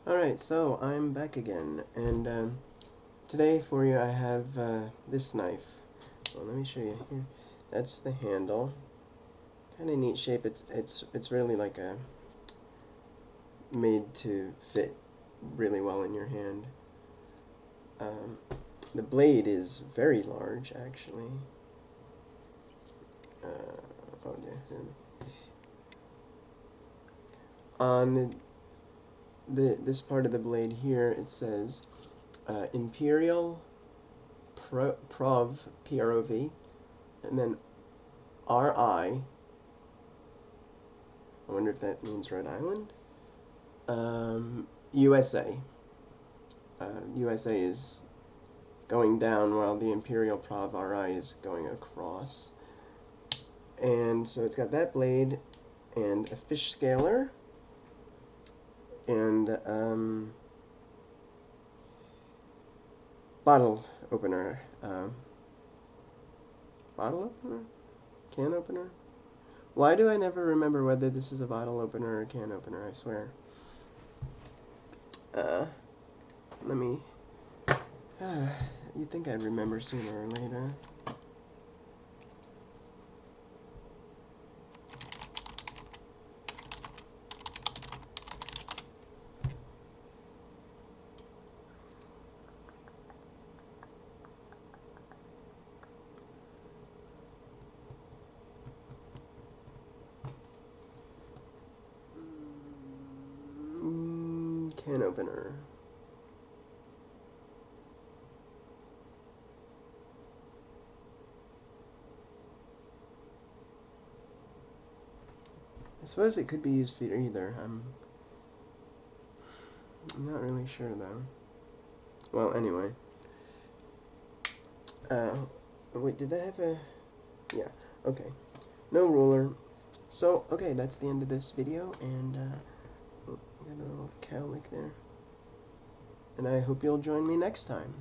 Alright, so I'm back again, and today for you I have this knife. Well, let me show you here. That's the handle. Kind of neat shape. It's really like a made to fit really well in your hand. Um, the blade is very large, actually. Oh, yeah. On this part of the blade here, it says Imperial Prov, P-R-O-V, and then R-I. I wonder if that means Rhode Island. USA. USA is going down while the Imperial Prov RI is going across. And so it's got that blade and a fish scaler and bottle opener. Bottle opener? Can opener? Why do I never remember whether this is a bottle opener or a can opener, I swear. Let me... you'd think I'd remember sooner or later. Can opener. I suppose it could be used for either. I'm not really sure though. Well, anyway. Wait, did that have a... Yeah, okay. No ruler. So, okay, that's the end of this video, and oh, got a little cowlick there. And I hope you'll join me next time.